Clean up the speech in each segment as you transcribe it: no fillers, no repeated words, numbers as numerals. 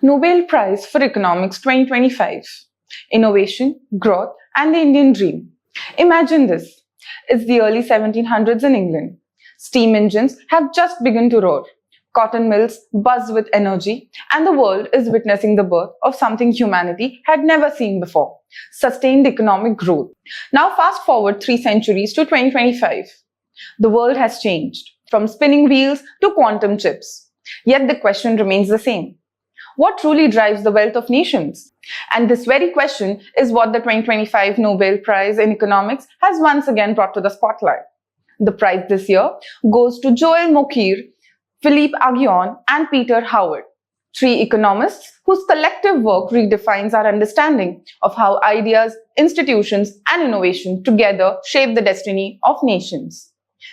Nobel Prize for Economics 2025. Innovation, Growth and the Indian Dream. Imagine this. It's the early 1700s in England. Steam engines have just begun to roar. Cotton mills buzz with energy, and the world is witnessing the birth of something humanity had never seen before: sustained economic growth. Now fast forward 3 centuries to 2025. The world has changed, from spinning wheels to quantum chips. Yet the question remains the same. What truly drives the wealth of nations? And this very question is what the 2025 Nobel Prize in Economics has once again brought to the spotlight. The prize this year goes to Joel Mokyr, Philippe Aghion and Peter Howitt, 3 economists whose collective work redefines our understanding of how ideas, institutions and innovation together shape the destiny of nations.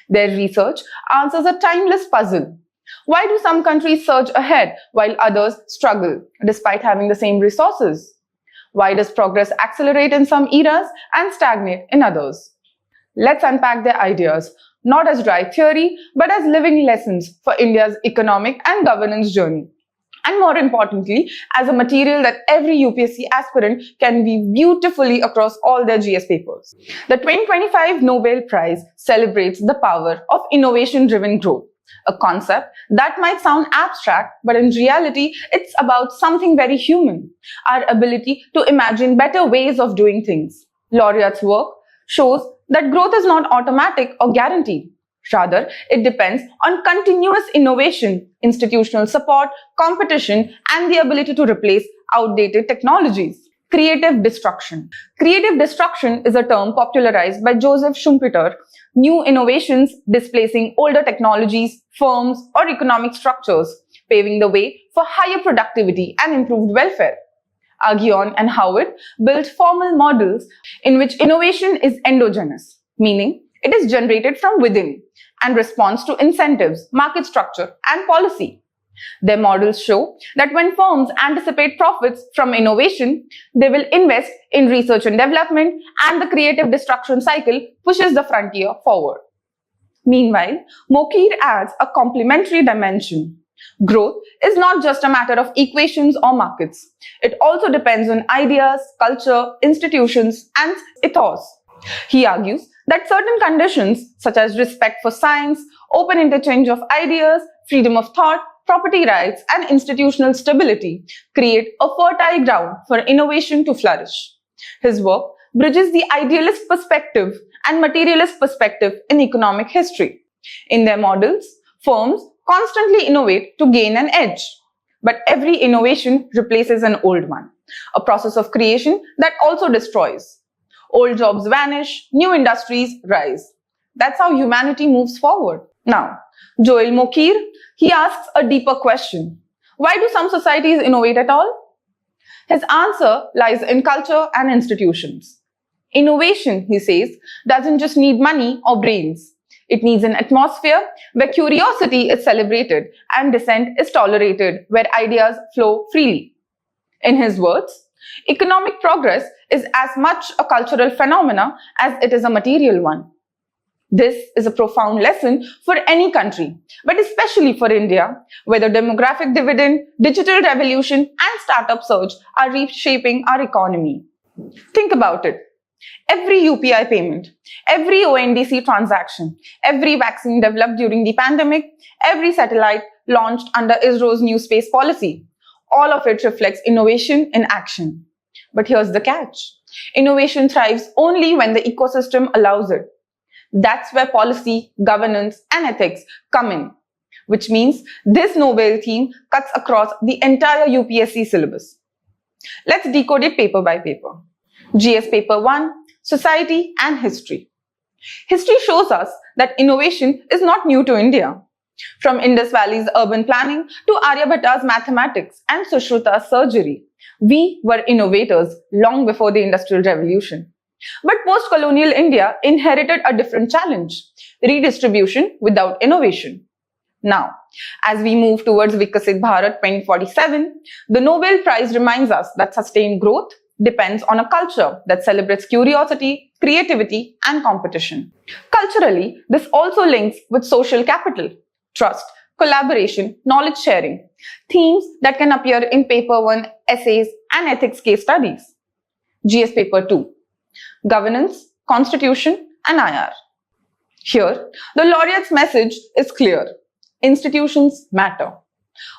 Their research answers a timeless puzzle. Why do some countries surge ahead while others struggle despite having the same resources? Why does progress accelerate in some eras and stagnate in others? Let's unpack their ideas, not as dry theory, but as living lessons for India's economic and governance journey. And more importantly, as a material that every UPSC aspirant can view beautifully across all their GS papers. The 2025 Nobel Prize celebrates the power of innovation-driven growth, a concept that might sound abstract, but in reality, it's about something very human: our ability to imagine better ways of doing things. Laureate's work shows that growth is not automatic or guaranteed. Rather, it depends on continuous innovation, institutional support, competition, and the ability to replace outdated technologies. Creative destruction. Creative destruction is a term popularized by Joseph Schumpeter. New innovations displacing older technologies, firms, or economic structures, paving the way for higher productivity and improved welfare. Aghion and Howitt built formal models in which innovation is endogenous, meaning it is generated from within and responds to incentives, market structure, and policy. Their models show that when firms anticipate profits from innovation, they will invest in research and development, and the creative destruction cycle pushes the frontier forward. Meanwhile, Mokyr adds a complementary dimension. Growth is not just a matter of equations or markets. It also depends on ideas, culture, institutions, and ethos. He argues that certain conditions, such as respect for science, open interchange of ideas, freedom of thought, property rights, and institutional stability, create a fertile ground for innovation to flourish. His work bridges the idealist perspective and materialist perspective in economic history. In their models, firms constantly innovate to gain an edge. But every innovation replaces an old one, a process of creation that also destroys. Old jobs vanish, new industries rise. That's how humanity moves forward. Now, Joel Mokyr, he asks a deeper question. Why do some societies innovate at all? His answer lies in culture and institutions. Innovation, he says, doesn't just need money or brains. It needs an atmosphere where curiosity is celebrated and dissent is tolerated, where ideas flow freely. In his words, economic progress is as much a cultural phenomena as it is a material one. This is a profound lesson for any country, but especially for India, where the demographic dividend, digital revolution, and startup surge are reshaping our economy. Think about it. Every UPI payment, every ONDC transaction, every vaccine developed during the pandemic, every satellite launched under ISRO's new space policy, all of it reflects innovation in action. But here's the catch. Innovation thrives only when the ecosystem allows it. That's where policy, governance, and ethics come in, which means this Nobel theme cuts across the entire UPSC syllabus. Let's decode it paper by paper. GS Paper 1, Society and History. History shows us that innovation is not new to India. From Indus Valley's urban planning to Aryabhata's mathematics and Sushruta's surgery, we were innovators long before the Industrial Revolution. But post-colonial India inherited a different challenge: redistribution without innovation. Now, as we move towards Vikasit Bharat 2047, the Nobel Prize reminds us that sustained growth depends on a culture that celebrates curiosity, creativity, and competition. Culturally, this also links with social capital: trust, collaboration, knowledge sharing, themes that can appear in paper 1 essays and ethics case studies. GS paper 2, governance, constitution and IR. Here, the laureate's message is clear. Institutions matter.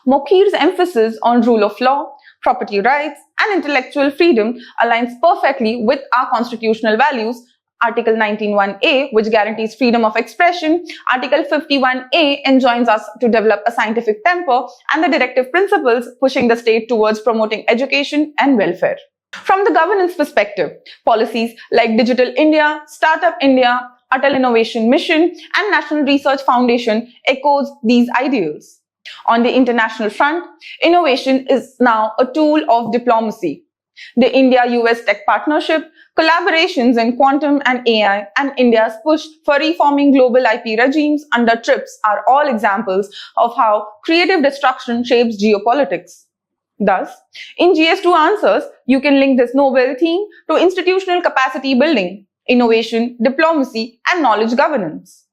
Mokyr's emphasis on rule of law, property rights, and intellectual freedom aligns perfectly with our constitutional values. Article 19(1)A, which guarantees freedom of expression, Article 51(a) enjoins us to develop a scientific temper, and the directive principles pushing the state towards promoting education and welfare. From the governance perspective, policies like Digital India, Startup India, Atal Innovation Mission, and National Research Foundation echoes these ideals. On the international front, innovation is now a tool of diplomacy. The India-US tech partnership, collaborations in quantum and AI, and India's push for reforming global IP regimes under TRIPS are all examples of how creative destruction shapes geopolitics. Thus, in GS2 answers, you can link this Nobel theme to institutional capacity building, innovation, diplomacy, and knowledge governance.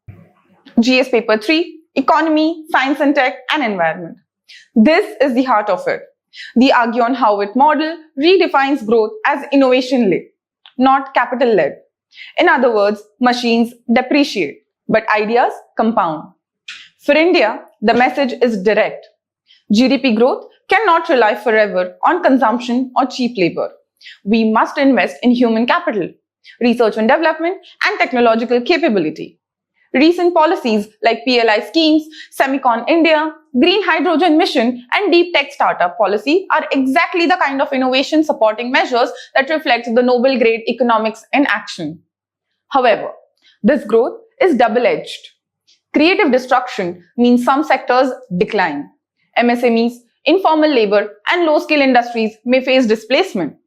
GS paper 3, economy, science and tech, and environment. This is the heart of it. The Aghion Howitt model redefines growth as innovation-led, not capital-led. In other words, machines depreciate, but ideas compound. For India, the message is direct. GDP growth cannot rely forever on consumption or cheap labor. We must invest in human capital, research and development, and technological capability. Recent policies like PLI schemes, Semicon India, Green Hydrogen Mission, and Deep Tech Startup policy are exactly the kind of innovation supporting measures that reflect the Nobel grade economics in action. However, this growth is double-edged. Creative destruction means some sectors decline. MSMEs, informal labor, and low-skill industries may face displacement.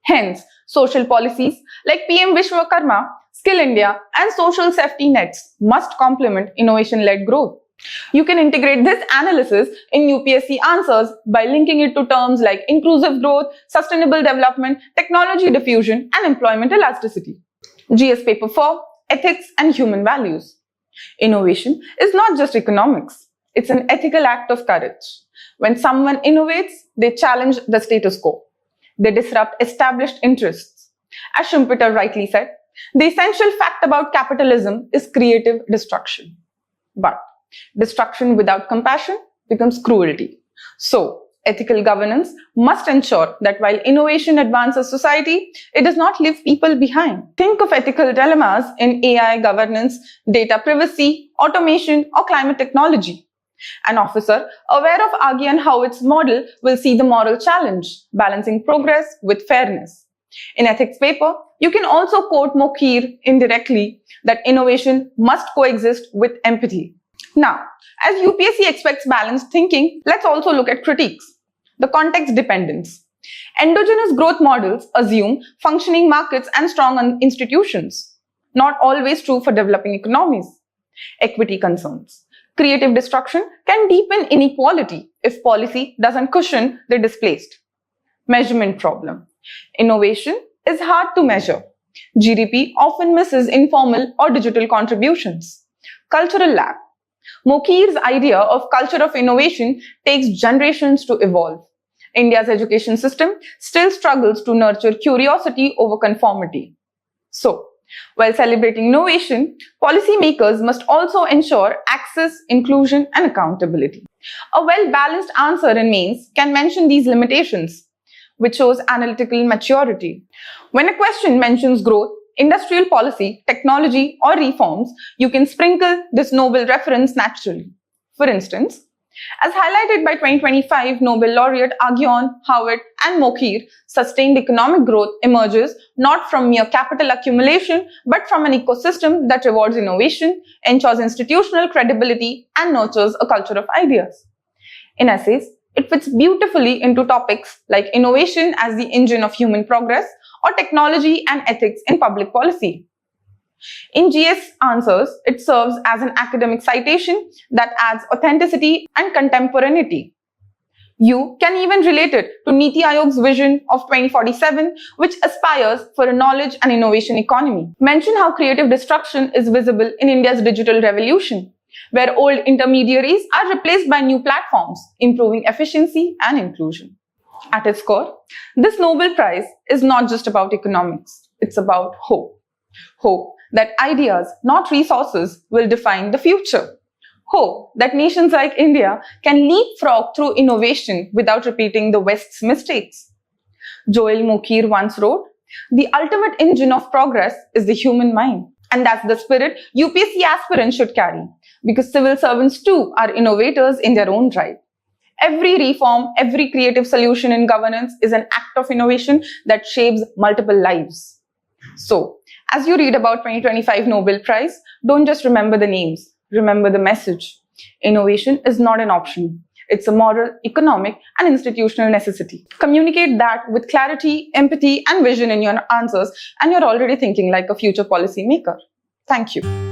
Hence, social policies like PM Vishwakarma, Skill India, and social safety nets must complement innovation-led growth. You can integrate this analysis in UPSC answers by linking it to terms like inclusive growth, sustainable development, technology diffusion, and employment elasticity. GS paper 4, ethics and human values. Innovation is not just economics. It's an ethical act of courage. When someone innovates, they challenge the status quo. They disrupt established interests. As Schumpeter rightly said, the essential fact about capitalism is creative destruction. But destruction without compassion becomes cruelty. So, ethical governance must ensure that while innovation advances society, it does not leave people behind. Think of ethical dilemmas in AI governance, data privacy, automation, or climate technology. An officer aware of Aghion Howitt's model will see the moral challenge, balancing progress with fairness. In ethics paper, you can also quote Mokyr indirectly that innovation must coexist with empathy. Now, as UPSC expects balanced thinking, let's also look at critiques. The context dependence. Endogenous growth models assume functioning markets and strong institutions. Not always true for developing economies. Equity concerns. Creative destruction can deepen inequality if policy doesn't cushion the displaced. Measurement problem. Innovation is hard to measure. GDP often misses informal or digital contributions. Cultural lag. Mokyr's idea of culture of innovation takes generations to evolve. India's education system still struggles to nurture curiosity over conformity. So, while celebrating innovation, policymakers must also ensure access, inclusion, and accountability. A well-balanced answer in mains can mention these limitations, which shows analytical maturity. When a question mentions growth, industrial policy, technology, or reforms, you can sprinkle this Nobel reference naturally. For instance, as highlighted by 2025 Nobel laureate Aghion, Howitt, and Mokyr, sustained economic growth emerges not from mere capital accumulation, but from an ecosystem that rewards innovation, ensures institutional credibility, and nurtures a culture of ideas. In essays, it fits beautifully into topics like innovation as the engine of human progress or technology and ethics in public policy. In GS answers, it serves as an academic citation that adds authenticity and contemporaneity. You can even relate it to Niti Aayog's vision of 2047, which aspires for a knowledge and innovation economy. Mention how creative destruction is visible in India's digital revolution. where old intermediaries are replaced by new platforms, improving efficiency and inclusion. At its core, this Nobel Prize is not just about economics, it's about hope. Hope that ideas, not resources, will define the future. Hope that nations like India can leapfrog through innovation without repeating the West's mistakes. Joel Mokyr once wrote, "The ultimate engine of progress is the human mind." And that's the spirit UPSC aspirants should carry, because civil servants too are innovators in their own right. Every reform, every creative solution in governance is an act of innovation that shapes multiple lives. So, as you read about 2025 Nobel Prize, don't just remember the names, remember the message. Innovation is not an option. It's a moral, economic, and institutional necessity. Communicate that with clarity, empathy, and vision in your answers, and you're already thinking like a future policymaker. Thank you.